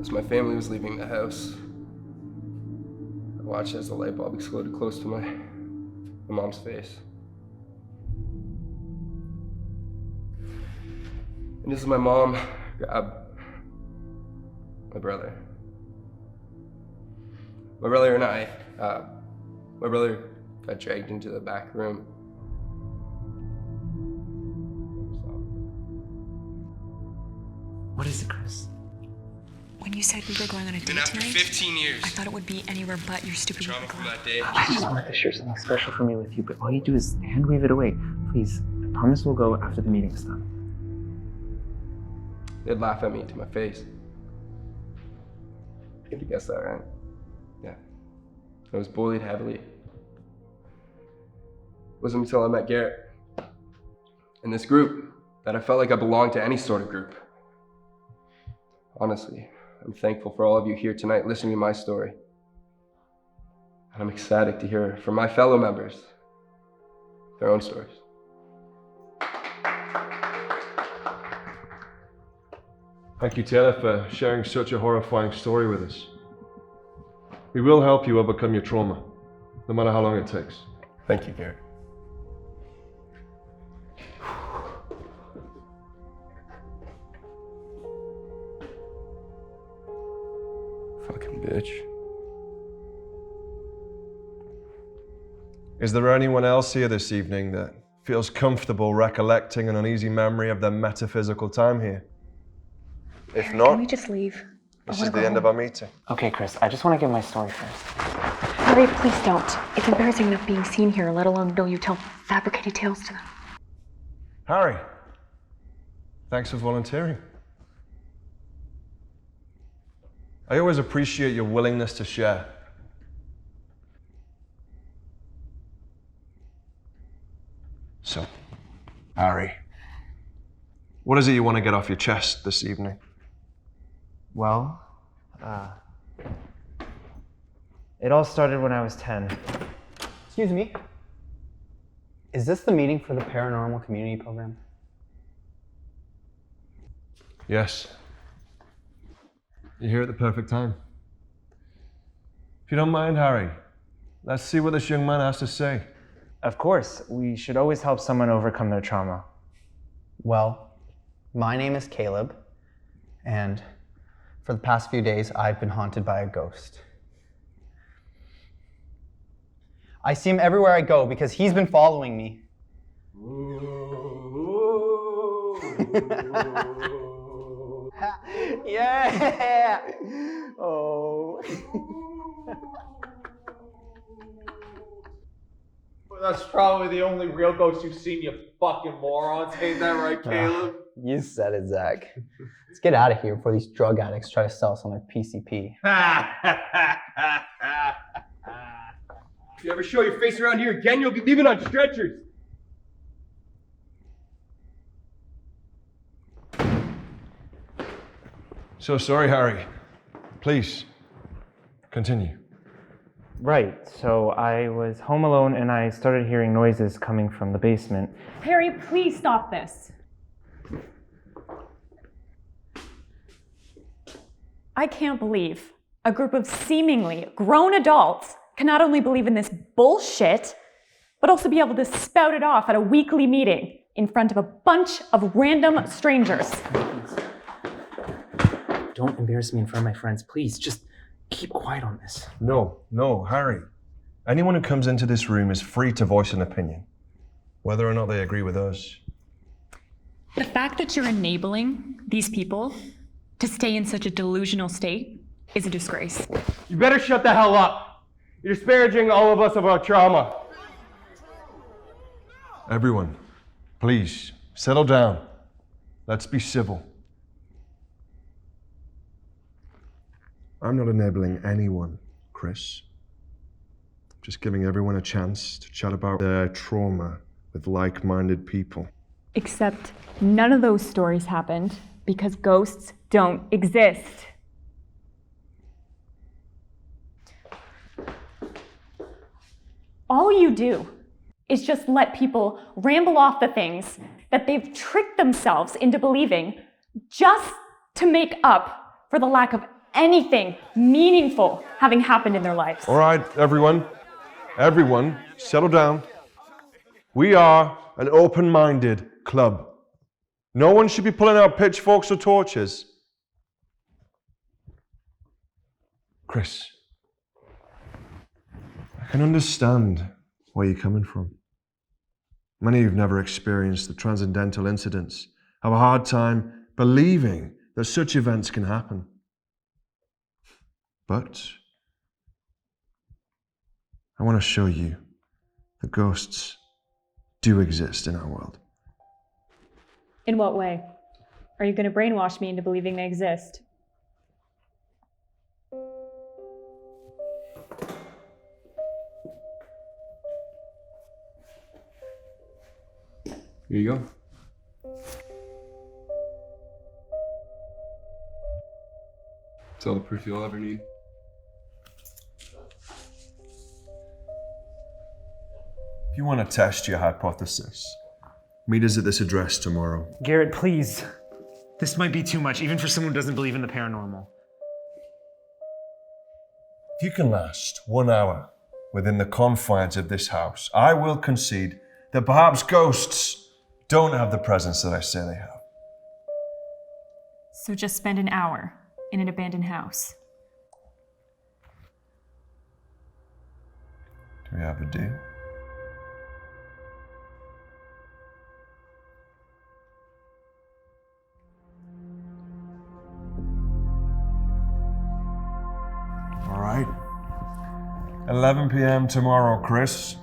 As my family was leaving the house, I watched as the light bulb exploded close to my mom's face. And as my mom grabbed my brother and I, my brother got dragged into the back room. What is it, Kris? When you said we were going on a date And after tonight, 15 years, I thought it would be anywhere but your stupid trauma from that day. I just wanted to share something special for me with you, but all you do is hand wave it away. Please, I promise we'll go after the meeting's done. They'd laugh at me to my face. You guess that, right? Yeah. I was bullied heavily. It wasn't until I met Garrett in this group that I felt like I belonged to any sort of group. Honestly, I'm thankful for all of you here tonight listening to my story. And I'm ecstatic to hear from my fellow members their own stories. Thank you, Taylor, for sharing such a horrifying story with us. We will help you overcome your trauma, no matter how long it takes. Thank you, Garrett. Fucking bitch. Is there anyone else here this evening that feels comfortable recollecting an uneasy memory of their metaphysical time here? If not, Can we just leave? this is the end of our meeting. Okay, Kris, I just want to give my story first. Harry, please don't. It's embarrassing enough being seen here, let alone know you tell fabricated tales to them. Harry, thanks for volunteering. I always appreciate your willingness to share. So, Harry, what is it you want to get off your chest this evening? Well, it all started when I was 10. Excuse me. Is this the meeting for the Paranormal Community Program? Yes. You're here at the perfect time. If you don't mind, Harry, let's see what this young man has to say. Of course, we should always help someone overcome their trauma. Well, my name is Caleb, and for the past few days, I've been haunted by a ghost. I see him everywhere I go because he's been following me. Yeah! Oh. That's probably the only real ghost you've seen, you fucking morons. Ain't that right, Caleb? You said it, Zach. Let's get out of here before these drug addicts try to sell us on their PCP. If you ever show your face around here again, you'll be leaving on stretchers. So sorry, Harry. Please, continue. Right, so I was home alone and I started hearing noises coming from the basement. Harry, please stop this. I can't believe a group of seemingly grown adults can not only believe in this bullshit, but also be able to spout it off at a weekly meeting in front of a bunch of random strangers. Don't embarrass me in front of my friends, please. Just keep quiet on this. No, Harry. Anyone who comes into this room is free to voice an opinion, whether or not they agree with us. The fact that you're enabling these people to stay in such a delusional state is a disgrace. You better shut the hell up. You're disparaging all of us of our trauma. Everyone, please, settle down. Let's be civil. I'm not enabling anyone, Kris. Just giving everyone a chance to chat about their trauma with like-minded people. Except none of those stories happened because ghosts don't exist. All you do is just let people ramble off the things that they've tricked themselves into believing just to make up for the lack of anything meaningful having happened in their lives. All right, everyone, settle down. We are an open-minded club. No one should be pulling out pitchforks or torches. Kris, I can understand where you're coming from. Many who've never experienced the transcendental incidents have a hard time believing that such events can happen. But I want to show you that ghosts do exist in our world. In what way? Are you going to brainwash me into believing they exist? Here you go. It's all the proof you'll ever need. If you want to test your hypothesis, meet us at this address tomorrow. Garrett, please. This might be too much, even for someone who doesn't believe in the paranormal. If you can last 1 hour within the confines of this house, I will concede that perhaps ghosts don't have the presence that I say they have. So just spend an hour in an abandoned house. Do we have a deal? All right. 11 p.m. tomorrow, Kris.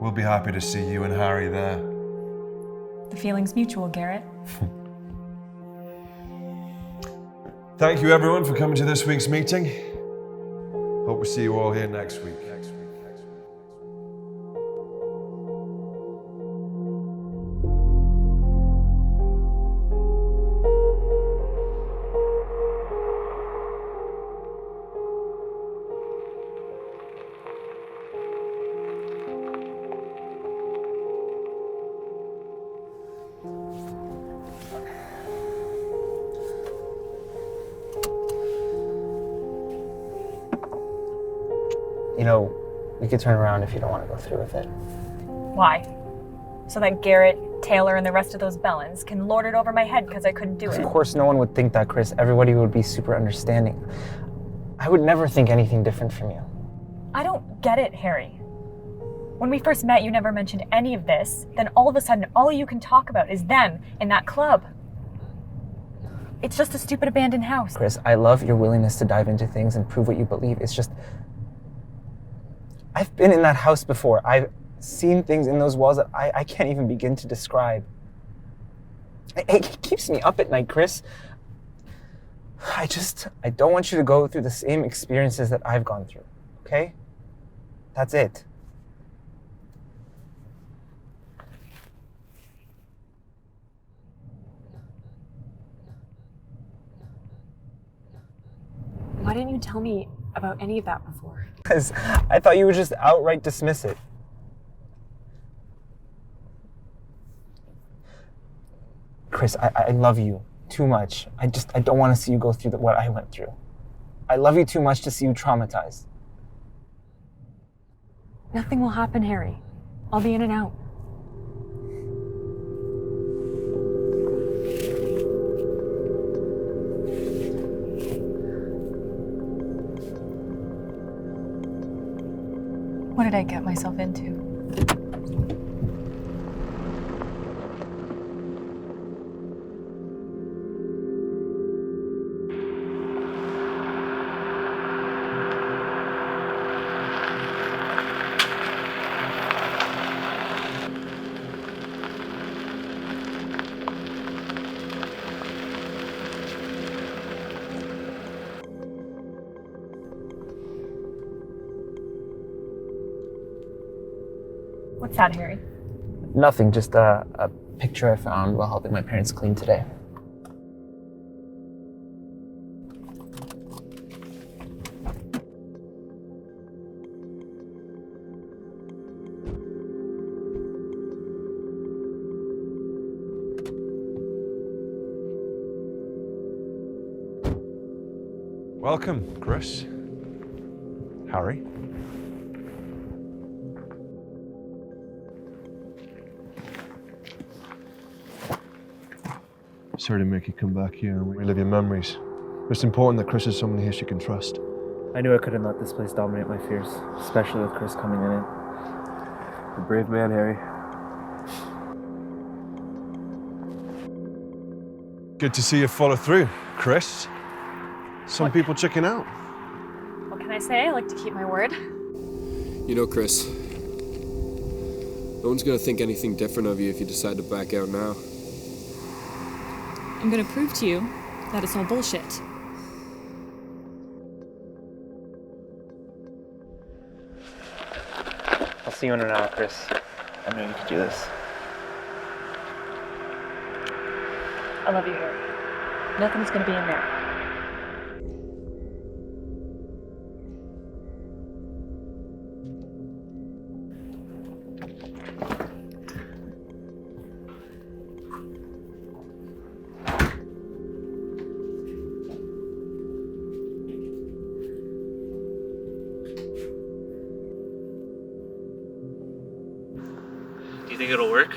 We'll be happy to see you and Harry there. The feeling's mutual, Garrett. Thank you, everyone, for coming to this week's meeting. Hope we see you all here next week. You know, we could turn around if you don't want to go through with it. Why? So that Garrett, Taylor, and the rest of those Bellens can lord it over my head because I couldn't do it. Of course, no one would think that, Kris. Everybody would be super understanding. I would never think anything different from you. I don't get it, Harry. When we first met, you never mentioned any of this. Then all of a sudden, all you can talk about is them in that club. It's just a stupid abandoned house. Kris, I love your willingness to dive into things and prove what you believe. It's just, I've been in that house before. I've seen things in those walls that I can't even begin to describe. It keeps me up at night, Kris. I don't want you to go through the same experiences that I've gone through, okay? That's it. Why didn't you tell me about any of that before? Because I thought you would just outright dismiss it. Kris, I love you too much. I don't want to see you go through what I went through. I love you too much to see you traumatized. Nothing will happen, Harry. I'll be in and out. What did I get myself into? What's that, Harry? Nothing, just a picture I found while helping my parents clean today. Welcome, Kris. Harry. Sorry to make you come back here and relive your memories. It's important that Kris is someone here she can trust. I knew I couldn't let this place dominate my fears, especially with Kris coming in it. A brave man, Harry. Good to see you follow through, Kris. Some people chicken out. What can I say? I like to keep my word. You know, Kris, no one's gonna think anything different of you if you decide to back out now. I'm gonna prove to you that it's all bullshit. I'll see you in an hour, Kris. I know you can do this. I love you, Harry. Nothing's gonna be in there. Do you think it'll work?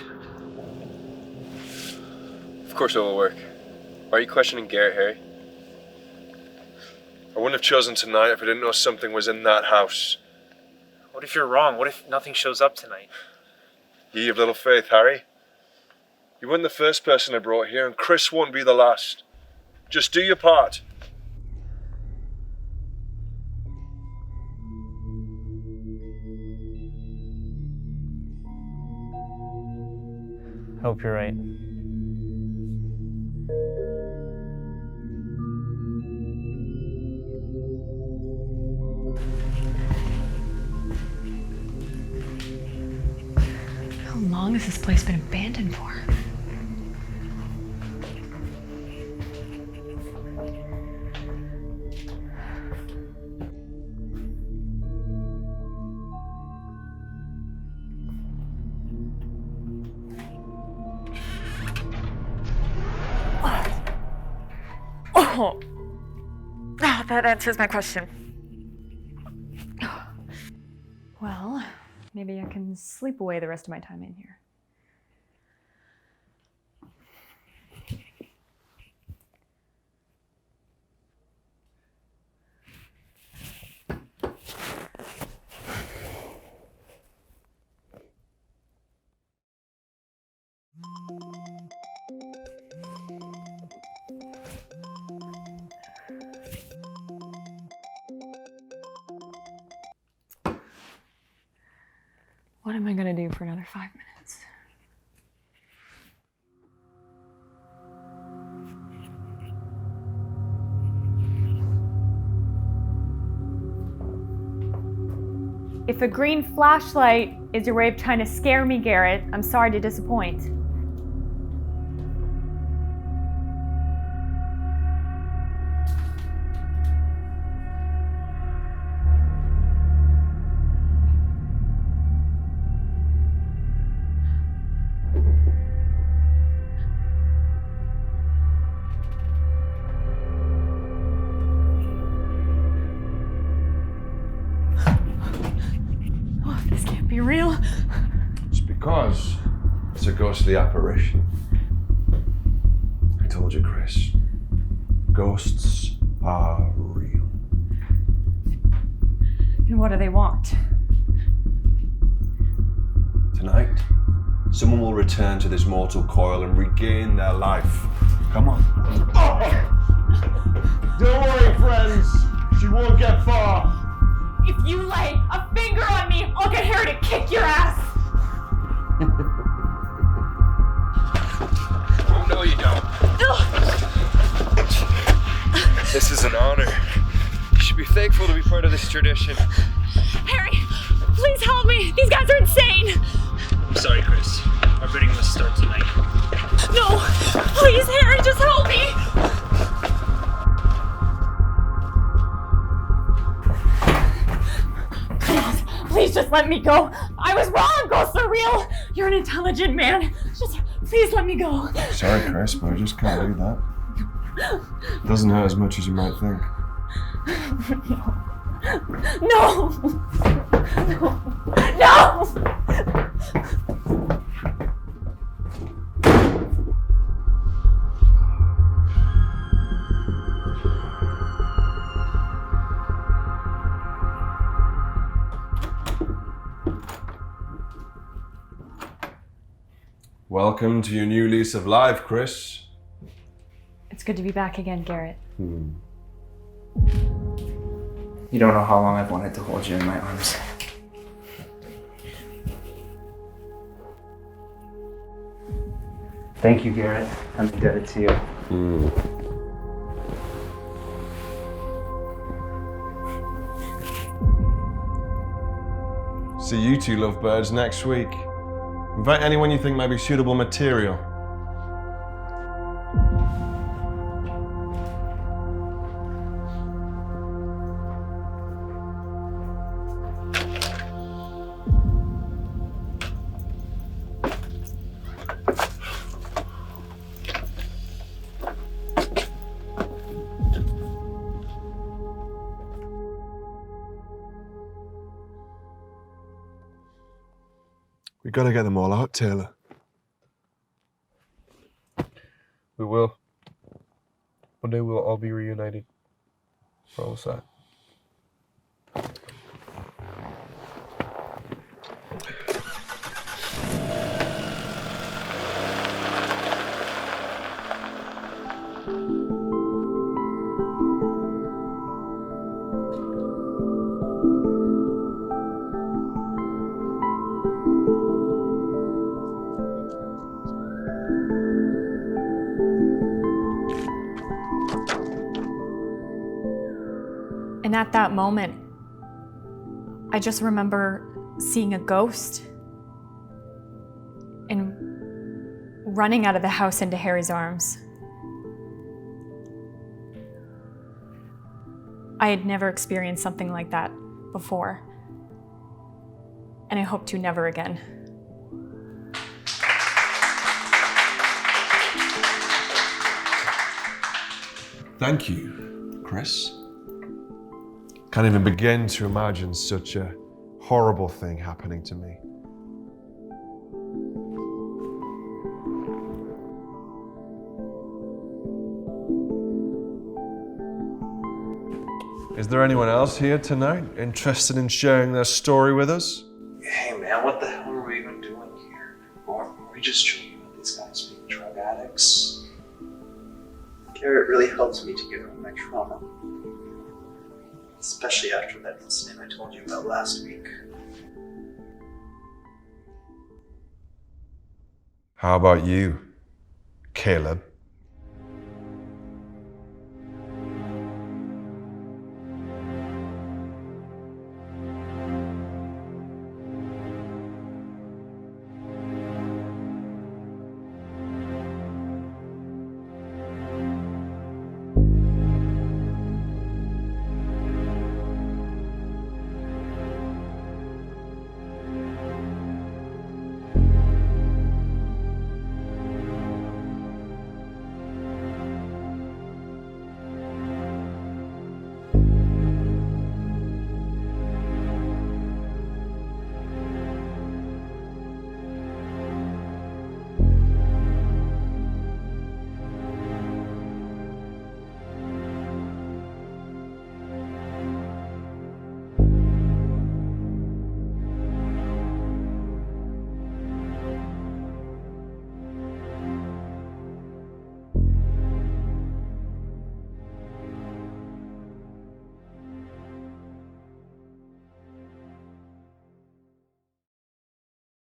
Of course it will work. Why are you questioning Garrett, Harry? I wouldn't have chosen tonight if I didn't know something was in that house. What if you're wrong? What if nothing shows up tonight? Ye of little faith, Harry. You weren't the first person I brought here, and Kris won't be the last. Just do your part. I hope you're right. How long has this place been abandoned for? Oh, that answers my question. Well, maybe I can sleep away the rest of my time in here. What am I gonna do for another 5 minutes? If a green flashlight is your way of trying to scare me, Garrett, I'm sorry to disappoint. Oh, this can't be real. It's because it's a ghostly apparition. I told you, Kris. Ghosts are real. And what do they want? Tonight, someone will return to this mortal coil and regain their life. Come on. Don't worry, friends. She won't get far. If you lay a finger on me, I'll get Harry to kick your ass! Oh, no, you don't. This is an honor. You should be thankful to be part of this tradition. Harry, please help me! These guys are insane! I'm sorry, Kris. Our bidding must start tonight. No! Please, Harry, just help me! Please just let me go. I was wrong. Ghosts are real. You're an intelligent man. Just please let me go. Sorry, Kris, but I just can't do that. It doesn't hurt as much as you might think. No! No! No! Welcome to your new lease of life, Kris. It's good to be back again, Garrett. You don't know how long I've wanted to hold you in my arms. Thank you, Garrett. I'm indebted to you. See you two lovebirds next week. Invite anyone you think might be suitable material. We gotta get them all out, Taylor. We will. One day we'll all be reunited. Promise that. And at that moment, I just remember seeing a ghost and running out of the house into Harry's arms. I had never experienced something like that before, and I hope to never again. Thank you, Kris. Can't even begin to imagine such a horrible thing happening to me. Is there anyone else here tonight interested in sharing their story with us? Hey man, what the hell are we even doing here? Or are we just joking about these guys being drug addicts? Garrett really helped me to get over my trauma. Especially after that incident I told you about last week. How about you, Caleb?